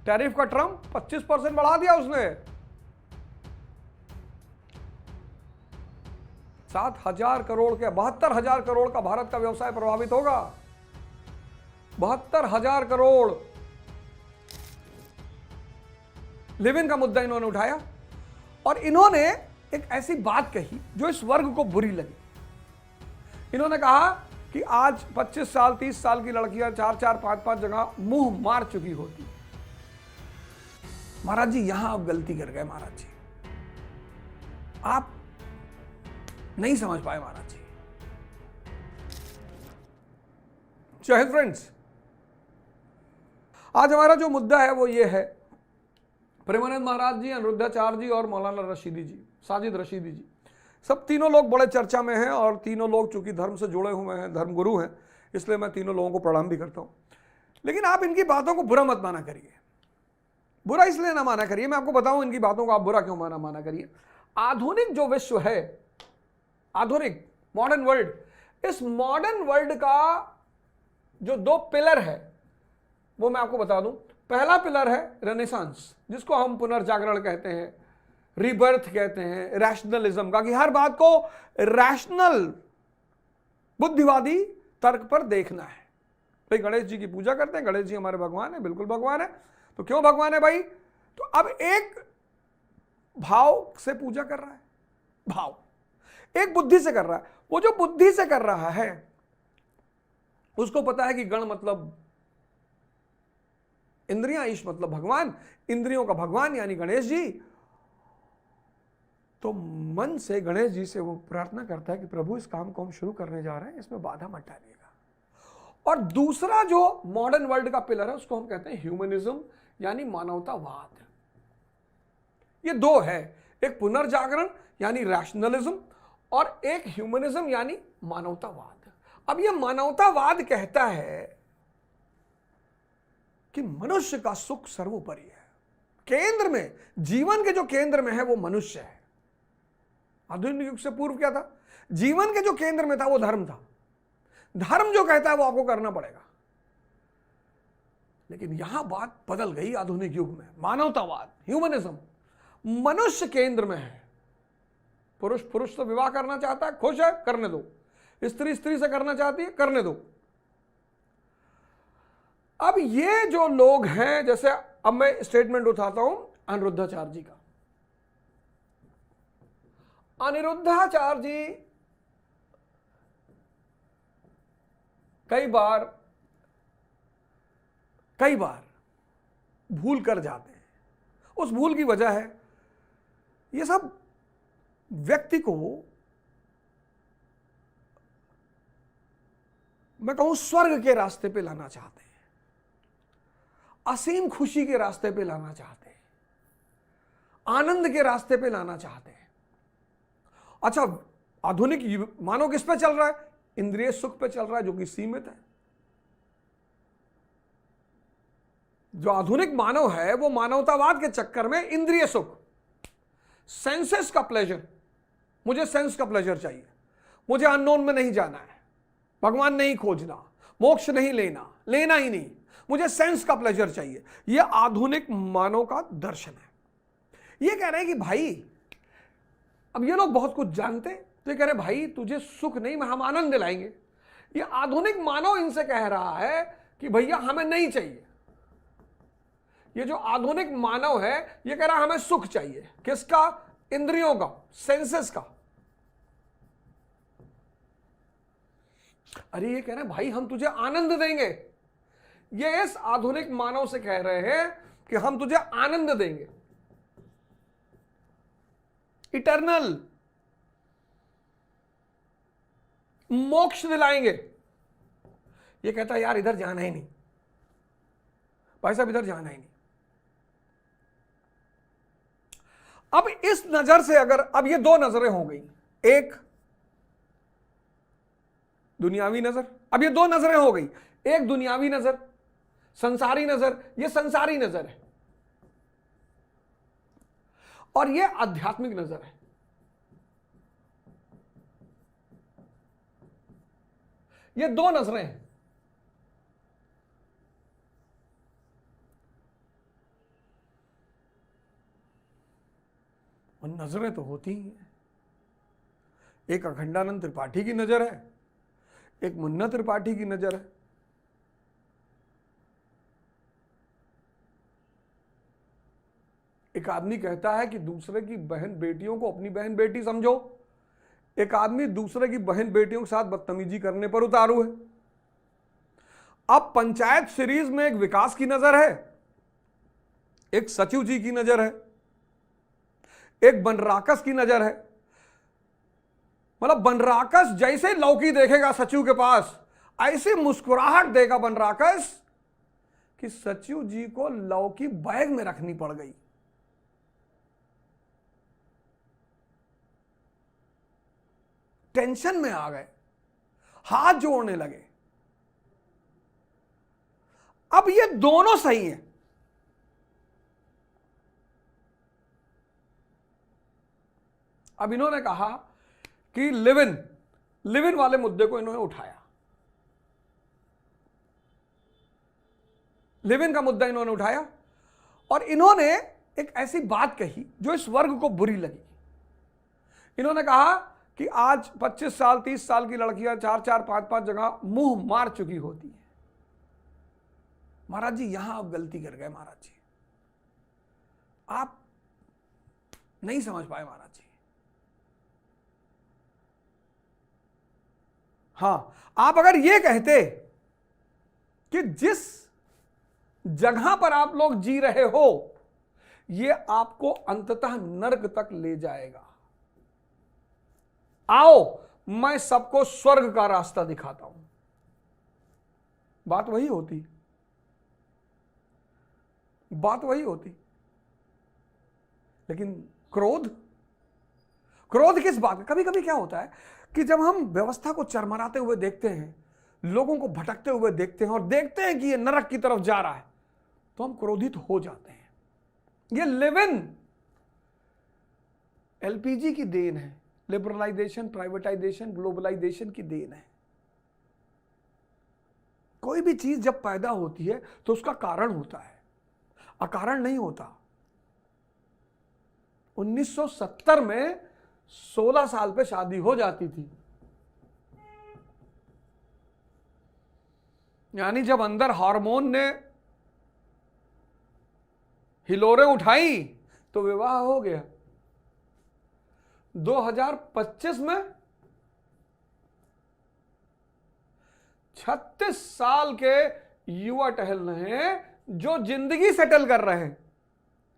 Tariff का Trump 25% बढ़ा दिया उसने। 7,000 करोड़ के 72,000 करोड़ का भारत का व्यवसाय प्रभावित होगा। 72,000 करोड़। लिव इन का मुद्दा इन्होंने उठाया और इन्होंने एक ऐसी बात कही जो इस वर्ग को बुरी लगी। इन्होंने कहा कि आज 25 साल 30 साल की लड़कियां 4-4 5-5 जगह मुंह मार चुकी होती। महाराज जी यहां आप गलती कर गए। महाराज जी आप नहीं समझ पाए। महाराज जी जय हिंद फ्रेंड्स। आज हमारा जो मुद्दा है वो ये है, प्रेमानंद महाराज जी, अनिरुद्धाचार्य जी और मौलाना रशीदी जी, साजिद रशीदी जी, सब तीनों लोग बड़े चर्चा में हैं और तीनों लोग चूंकि धर्म से जुड़े हुए हैं, धर्म गुरु हैं, इसलिए मैं तीनों लोगों को प्रणाम भी करता हूं। लेकिन आप इनकी बातों को बुरा मत माना करिए। बुरा इसलिए ना माना करिए, मैं आपको बताऊं इनकी बातों को आप बुरा क्यों माना करिए। आधुनिक जो विश्व है, आधुनिक मॉडर्न वर्ल्ड, इस मॉडर्न वर्ल्ड का जो 2 पिलर है वो मैं आपको बता दूं। पहला पिलर है रेनेसांस, जिसको हम पुनर्जागरण कहते हैं, रीबर्थ कहते हैं, रैशनलिज्म का, कि हर बात को रैशनल बुद्धिवादी तर्क पर देखना है। भाई गणेश जी की पूजा करते हैं, गणेश जी हमारे भगवान है, बिल्कुल भगवान है। तो क्यों भगवान है भाई? तो अब एक भाव से पूजा कर रहा है, भाव एक बुद्धि से कर रहा है। वो जो बुद्धि से कर रहा है उसको पता है कि गण मतलब इंद्रियां, ईश मतलब भगवान, इंद्रियों का भगवान यानी गणेश जी। तो मन से गणेश जी से वो प्रार्थना करता है कि प्रभु इस काम को हम शुरू करने जा रहे हैं, इसमें बाधा मत डालिएगा। और दूसरा जो मॉडर्न वर्ल्ड का पिलर है उसको हम कहते हैं ह्यूमनिज्म यानी मानवतावाद। ये 2 है, एक पुनर्जागरण यानी रैशनलिज्म और एक ह्यूमनिज्म यानी मानवतावाद। अब ये मानवतावाद कहता है कि मनुष्य का सुख सर्वोपरि है, केंद्र में, जीवन के जो केंद्र में है वो मनुष्य है। आधुनिक युग से पूर्व क्या था? जीवन के जो केंद्र में था वो धर्म था। धर्म जो कहता है वो आपको करना पड़ेगा। लेकिन यहां बात बदल गई आधुनिक युग में। मानवतावाद, ह्यूमनिज्म, मनुष्य केंद्र में है। पुरुष पुरुष से विवाह करना चाहता है, खुश है, करने दो। स्त्री स्त्री से करना चाहती है, करने दो। अब ये जो लोग हैं, जैसे अब मैं स्टेटमेंट उठाता हूं अनिरुद्धाचार्य जी का। अनिरुद्धाचार्य जी कई बार भूल कर जाते हैं। उस भूल की वजह है ये सब व्यक्ति को, मैं कहूं, स्वर्ग के रास्ते पे लाना चाहते हैं, असीम खुशी के रास्ते पे लाना चाहते हैं, आनंद के रास्ते पे लाना चाहते हैं। अच्छा, आधुनिक मानव किस पे चल रहा है? इंद्रिय सुख पे चल रहा है, जो कि सीमित है। जो आधुनिक मानव है वो मानवतावाद के चक्कर में इंद्रिय सुख, सेंसेस का प्लेजर, मुझे सेंस का प्लेजर चाहिए, मुझे अननोन में नहीं जाना है, भगवान नहीं खोजना, मोक्ष नहीं लेना, लेना ही नहीं, मुझे सेंस का प्लेजर चाहिए। यह आधुनिक मानव का दर्शन है। ये कह रहे हैं कि भाई, अब ये लोग बहुत कुछ जानते, तो ये कह रहे हैं भाई तुझे सुख नहीं, हम आनंद दिलाएंगे। ये आधुनिक मानव इनसे कह रहा है कि भैया हमें नहीं चाहिए। ये जो आधुनिक मानव है ये कह रहा है हमें सुख चाहिए। किसका? इंद्रियों का, सेंसेस का। अरे ये कह रहे हैं भाई हम तुझे आनंद देंगे। ये इस आधुनिक मानव से कह रहे हैं कि हम तुझे आनंद देंगे, इटर्नल मोक्ष दिलाएंगे। ये कहता है यार इधर जाना ही नहीं, भाई साहब इधर जाना ही नहीं। अब इस नजर से अगर, अब ये 2 नजरें हो गई, एक दुनियावी नजर, अब ये 2 नजरें हो गई, एक दुनियावी नजर, संसारी नजर, ये संसारी नजर है, और ये आध्यात्मिक नजर है। ये 2 नजरें हैं। और नजरें तो होती ही हैं। एक अखंडानंद त्रिपाठी की नजर है, एक मुन्ना त्रिपाठी की नजर है। एक आदमी कहता है कि दूसरे की बहन बेटियों को अपनी बहन बेटी समझो, एक आदमी दूसरे की बहन बेटियों के साथ बदतमीजी करने पर उतारू है। अब पंचायत सीरीज में एक विकास की नजर है, एक सचिव जी की नजर है, एक बनराकस की नजर है। मतलब बनराकस जैसे लौकी देखेगा सचिव के पास, ऐसे मुस्कुराहट देगा बनराकस कि सचिव जी को लौकी बैग में रखनी पड़ गई। टेंशन में आ गए, हाथ जोड़ने लगे। अब ये दोनों सही हैं। अब इन्होंने कहा कि लिव इन वाले मुद्दे को इन्होंने उठाया। लिव इन का मुद्दा इन्होंने उठाया और इन्होंने एक ऐसी बात कही जो इस वर्ग को बुरी लगी। इन्होंने कहा कि आज 25 साल 30 साल की लड़कियां 4-4 5-5 जगह मुंह मार चुकी होती है। महाराज जी यहां आप गलती कर गए। महाराज जी आप नहीं समझ पाए। महाराज जी हां, आप अगर ये कहते कि जिस जगह पर आप लोग जी रहे हो ये आपको अंततः नरक तक ले जाएगा, आओ मैं सबको स्वर्ग का रास्ता दिखाता हूं, बात वही होती, बात वही होती। लेकिन क्रोध किस बात का? कभी कभी क्या होता है कि जब हम व्यवस्था को चरमराते हुए देखते हैं, लोगों को भटकते हुए देखते हैं और देखते हैं कि ये नरक की तरफ जा रहा है, तो हम क्रोधित हो जाते हैं। ये लिव इन एलपीजी की देन है, लिबरलाइजेशन, प्राइवेटाइजेशन, ग्लोबलाइजेशन की देन है। कोई भी चीज जब पैदा होती है तो उसका कारण होता है, अकारण नहीं होता। 1970 में 16 साल पे शादी हो जाती थी, यानी जब अंदर हार्मोन ने हिलोरें उठाई तो विवाह हो गया। 2025 में 36 साल के युवा टहल रहे हैं जो जिंदगी सेटल कर रहे हैं,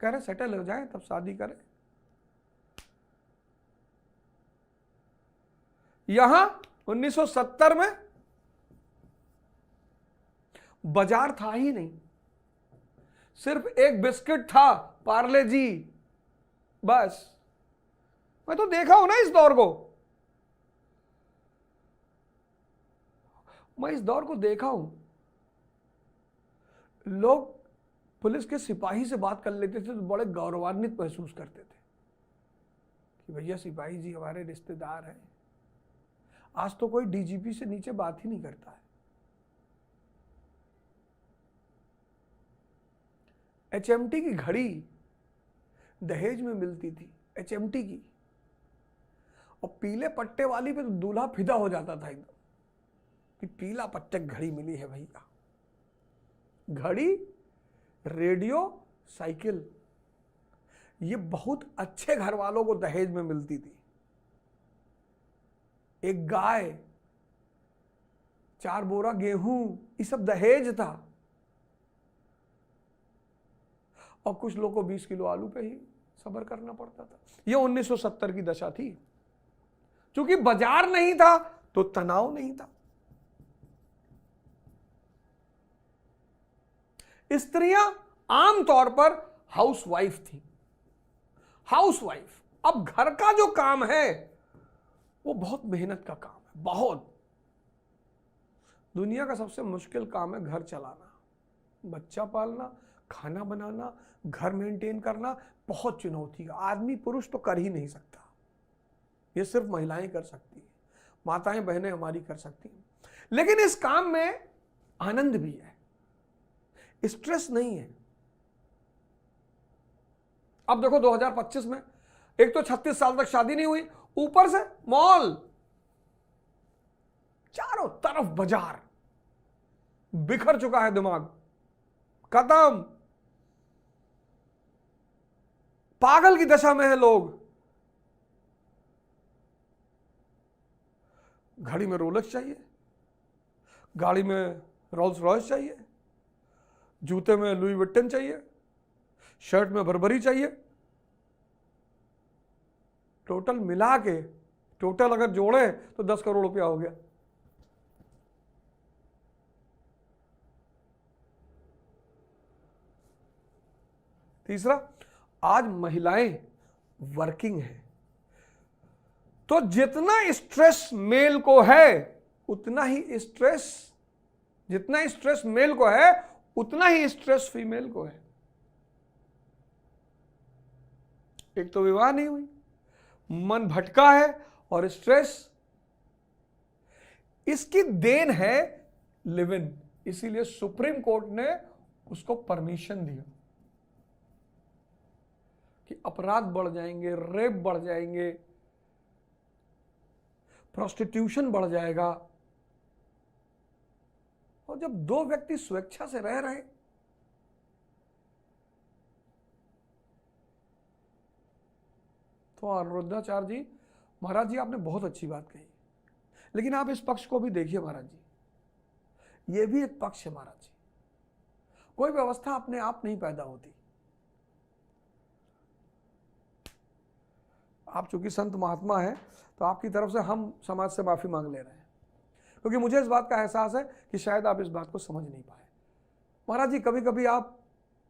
कह रहे सेटल हो जाए तब शादी करें। यहां 1970 में बाजार था ही नहीं, सिर्फ एक बिस्किट था पार्ले जी, बस। मैं तो देखा हूं ना इस दौर को, मैं इस दौर को देखा हूं। लोग पुलिस के सिपाही से बात कर लेते थे तो बड़े गौरवान्वित महसूस करते थे कि भैया सिपाही जी हमारे रिश्तेदार हैं। आज तो कोई डीजीपी से नीचे बात ही नहीं करता है। एचएमटी की घड़ी दहेज में मिलती थी, एचएमटी की, और पीले पट्टे वाली पे तो दूल्हा फिदा हो जाता था एकदम कि पीला पट्टे घड़ी मिली है भैया। घड़ी, रेडियो, साइकिल, ये बहुत अच्छे घर वालों को दहेज में मिलती थी। एक गाय, 4 बोरा गेहूं, ये सब दहेज था। और कुछ लोगों को 20 किलो आलू पे ही सब्र करना पड़ता था। ये 1970 की दशा थी। क्योंकि बाजार नहीं था तो तनाव नहीं था। स्त्रियां आमतौर पर हाउसवाइफ थी। हाउसवाइफ, अब घर का जो काम है वो बहुत मेहनत का काम है, बहुत। दुनिया का सबसे मुश्किल काम है घर चलाना, बच्चा पालना, खाना बनाना, घर मेंटेन करना, बहुत चुनौती का। आदमी पुरुष तो कर ही नहीं सकता, ये सिर्फ महिलाएं कर सकती हैं, माताएं बहनें हमारी कर सकती हैं। लेकिन इस काम में आनंद भी है, स्ट्रेस नहीं है। अब देखो 2025 में एक तो 36 साल तक शादी नहीं हुई, ऊपर से मॉल, चारों तरफ बाजार, बिखर चुका है दिमाग, खत्म, पागल की दशा में है लोग। घड़ी में रोलेक्स चाहिए, गाड़ी में रोल्स रॉयस चाहिए, जूते में लुई विट्टन चाहिए, शर्ट में बर्बरी चाहिए। टोटल मिला के, टोटल अगर जोड़े तो 10 करोड़ रुपया हो गया। तीसरा, आज महिलाएं वर्किंग हैं, तो जितना स्ट्रेस मेल को है उतना ही स्ट्रेस, जितना स्ट्रेस मेल को है उतना ही स्ट्रेस फीमेल को है। एक तो विवाह नहीं हुई, मन भटका है और स्ट्रेस, इसकी देन है लिव इन। इसीलिए सुप्रीम कोर्ट ने उसको परमिशन दिया कि अपराध बढ़ जाएंगे, रेप बढ़ जाएंगे, प्रोस्टिट्यूशन बढ़ जाएगा। और जब दो व्यक्ति स्वेच्छा से रह रहे, तो अनुरुद्धाचार्य जी, महाराज जी आपने बहुत अच्छी बात कही, लेकिन आप इस पक्ष को भी देखिए महाराज जी, ये भी एक पक्ष है महाराज जी। कोई व्यवस्था अपने आप नहीं पैदा होती। आप चूंकि संत महात्मा हैं, तो आपकी तरफ से हम समाज से माफी मांग ले रहे हैं, क्योंकि मुझे इस बात का एहसास है कि शायद आप इस बात को समझ नहीं पाए। महाराज जी, कभी कभी आप,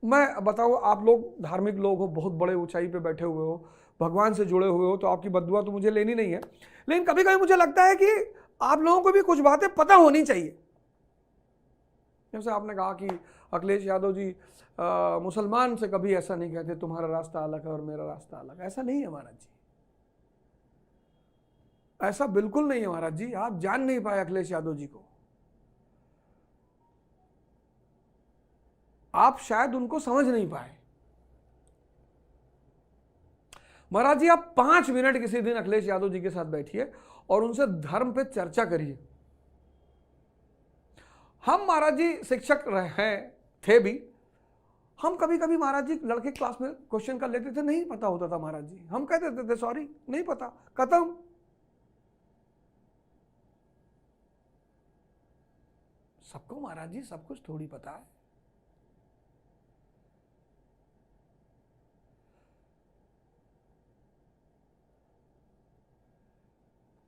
मैं बताऊं, आप लोग धार्मिक लोग हो, बहुत बड़े ऊंचाई पे बैठे हुए हो, भगवान से जुड़े हुए हो, तो आपकी बद्दुआ तो मुझे लेनी नहीं है, लेकिन कभी कभी मुझे लगता है कि आप लोगों को भी कुछ बातें पता होनी चाहिए। जैसे आपने कहा कि अखिलेश यादव जी मुसलमान से कभी ऐसा नहीं कहते तुम्हारा रास्ता अलग है और मेरा रास्ता अलग है। ऐसा नहीं है महाराज जी, ऐसा बिल्कुल नहीं है महाराज जी। आप जान नहीं पाए अखिलेश यादव जी को, आप शायद उनको समझ नहीं पाए। महाराज जी, आप 5 मिनट किसी दिन अखिलेश यादव जी के साथ बैठिए और उनसे धर्म पे चर्चा करिए। हम महाराज जी शिक्षक हैं, थे भी, हम कभी कभी महाराज जी लड़के क्लास में क्वेश्चन कर लेते थे, नहीं पता होता था महाराज जी, हम कह देते थे सॉरी नहीं पता, खत्म। सबको महाराज जी सब कुछ थोड़ी पता है।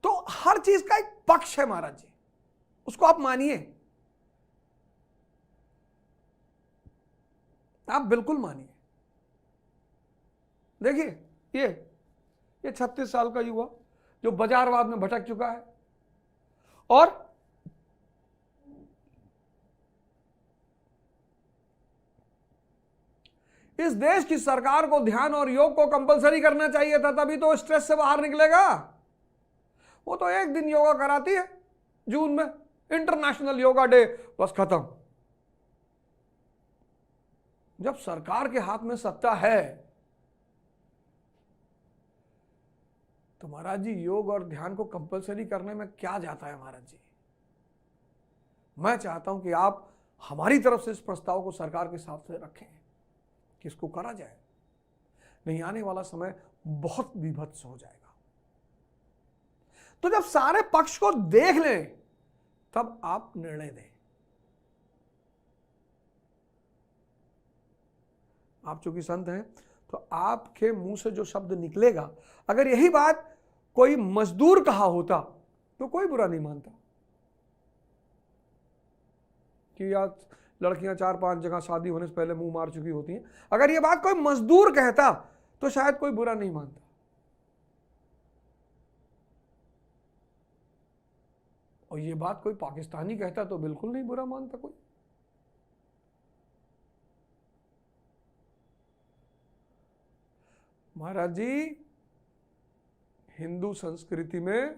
तो हर चीज का एक पक्ष है महाराज जी, उसको आप मानिए, आप बिल्कुल मानिए। देखिए ये 36 साल का युवा जो बाजारवाद में भटक चुका है और इस देश की सरकार को ध्यान और योग को कंपलसरी करना चाहिए था, तभी तो स्ट्रेस से बाहर निकलेगा। वो तो एक दिन योगा कराती है जून में, इंटरनेशनल योगा डे, बस खत्म। जब सरकार के हाथ में सत्ता है तो महाराज जी योग और ध्यान को कंपलसरी करने में क्या जाता है महाराज जी। मैं चाहता हूं कि आप हमारी तरफ से इस प्रस्ताव को सरकार के साथ रखें कि इसको करा जाए, नहीं आने वाला समय बहुत विभत्स हो जाएगा। तो जब सारे पक्ष को देख लें तब आप निर्णय दें। आप चूंकि संत हैं तो आपके मुंह से जो शब्द निकलेगा, अगर यही बात कोई मजदूर कहा होता तो कोई बुरा नहीं मानता कि यार लड़कियां 4-5 जगह शादी होने से पहले मुंह मार चुकी होती हैं। अगर ये बात कोई मजदूर कहता तो शायद कोई बुरा नहीं मानता। और ये बात कोई पाकिस्तानी कहता तो बिल्कुल नहीं बुरा मानता कोई। महाराज जी, हिंदू संस्कृति में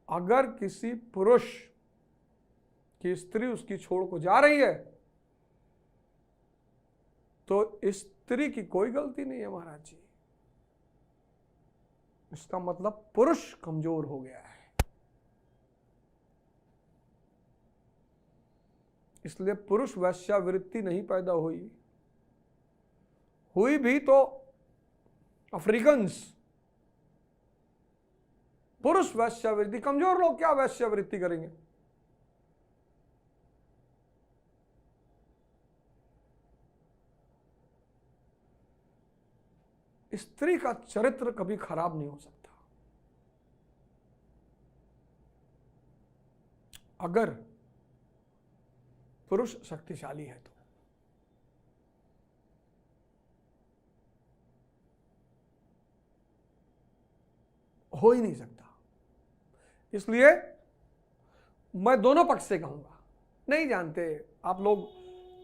अगर किसी पुरुष की स्त्री उसकी छोड़ को जा रही है तो स्त्री की कोई गलती नहीं है महाराज जी। इसका मतलब पुरुष कमजोर हो गया है। इसलिए पुरुष वेश्यावृत्ति नहीं पैदा हुई भी तो अफ्रीकन्स। पुरुष वेश्यावृत्ति, कमजोर लोग क्या वेश्यावृत्ति करेंगे? स्त्री का चरित्र कभी खराब नहीं हो सकता अगर पुरुष शक्तिशाली है तो। हो ही नहीं सकता। इसलिए मैं दोनों पक्ष से कहूंगा, नहीं जानते आप लोग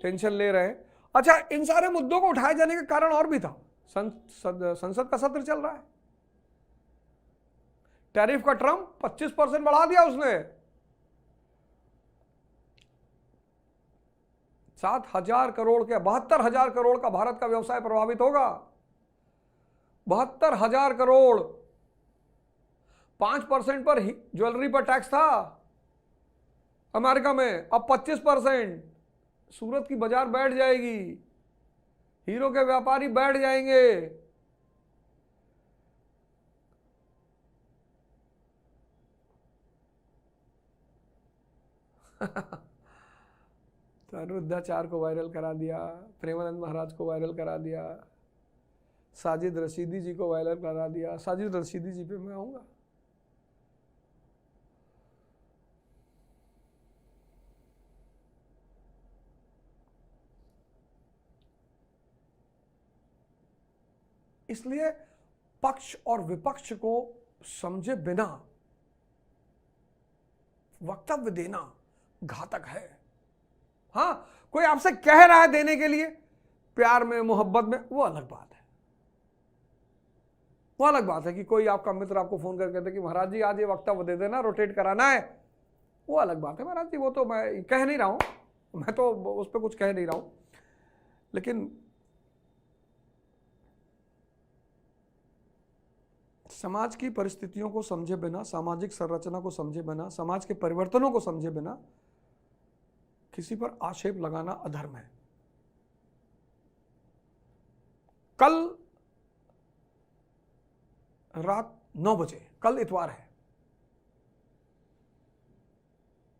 टेंशन ले रहे हैं। अच्छा, इन सारे मुद्दों को उठाए जाने का कारण और भी था। संसद का सत्र चल रहा है, टैरिफ का ट्रम्प 25% बढ़ा दिया उसने। 7,000 करोड़ के 72,000 करोड़ का भारत का व्यवसाय प्रभावित होगा। 72,000 करोड़। 5% पर ज्वेलरी पर टैक्स था अमेरिका में, अब 25%। सूरत की बाजार बैठ जाएगी, हीरो के व्यापारी बैठ जाएंगे। तो अनुरुद्धाचार्य को वायरल करा दिया, प्रेमानंद महाराज को वायरल करा दिया, साजिद रशीदी जी को वायरल करा दिया। साजिद रशीदी जी पे मैं आऊंगा। इसलिए पक्ष और विपक्ष को समझे बिना वक्तव्य देना घातक है। हां, कोई आपसे कह रहा है देने के लिए, प्यार में मोहब्बत में, वो अलग बात है। वो अलग बात है कि कोई आपका मित्र आपको फोन करके कहते कि महाराज जी आज ये वक्तव्य दे देना, रोटेट कराना है, वो अलग बात है। महाराज जी वो तो मैं कह नहीं रहा हूं, मैं तो उस पर कुछ कह नहीं रहा हूं। लेकिन समाज की परिस्थितियों को समझे बिना, सामाजिक संरचना को समझे बिना, समाज के परिवर्तनों को समझे बिना किसी पर आक्षेप लगाना अधर्म है। कल रात 9 बजे, कल इतवार है,